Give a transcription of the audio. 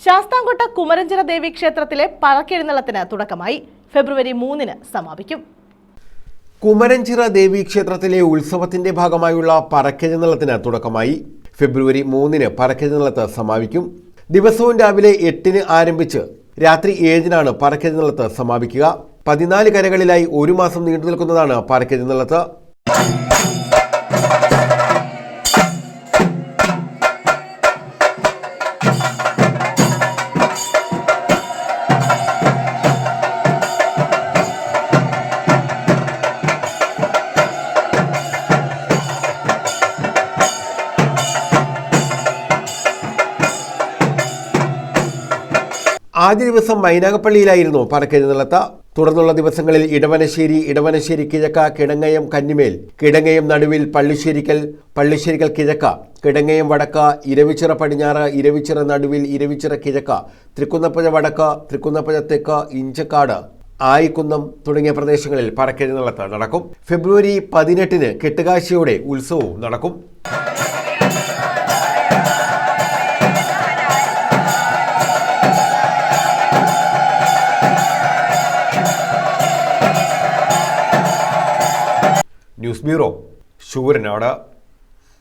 ശാസ്താംകോട്ട കുമരഞ്ചിറ ദേവി ക്ഷേത്രത്തിലെ പഴക്കെഴുന്നള്ളത്തിന് തുടക്കമായി. ഫെബ്രുവരി 3-ന് സമാപിക്കും. കുമരഞ്ചിറ ദേവി ക്ഷേത്രത്തിലെ ഉത്സവത്തിന്റെ ഭാഗമായുള്ള പറക്കെഴുന്നള്ളത്തിന് തുടക്കമായി. ഫെബ്രുവരി 3-ന് പറക്കെഴുന്നള്ളത്ത് സമാപിക്കും. ദിവസവും രാവിലെ 8-ന് ആരംഭിച്ച് രാത്രി 7-നാണ് പറക്കെഴുന്നള്ളത്ത് സമാപിക്കുക. 14 കരകളിലായി 1 മാസം നീണ്ടു നിൽക്കുന്നതാണ് പറക്കെഴുന്നള്ളത്ത്. ആദ്യ ദിവസം മൈനാഗപ്പള്ളിയിലായിരുന്നു പറക്കെഴുന്നള്ളത്ത്. തുടർന്നുള്ള ദിവസങ്ങളിൽ ഇടവനശ്ശേരി കിഴക്ക, കിടങ്ങയം കന്നിമേൽ, കിടങ്ങയം നടുവിൽ, പള്ളിശ്ശേരിക്കൽ കിഴക്ക, കിടങ്ങയം വടക്ക, ഇരവിച്ചിറ പടിഞ്ഞാറ്, ഇരവിച്ചിറ നടുവിൽ, ഇരവിച്ചിറ കിഴക്ക, തൃക്കുന്നപ്പുഴ വടക്ക്, തൃക്കുന്നപ്പുഴ തെക്ക്, ഇഞ്ചക്കാട്, ആയിക്കുന്നം തുടങ്ങിയ പ്രദേശങ്ങളിൽ പറക്കെഴുന്നള്ളത്ത് നടക്കും. ഫെബ്രുവരി 18-ന് കെട്ടുകാഴ്ചയോടെ ഉത്സവവും നടക്കും. News bureau, Sooranad.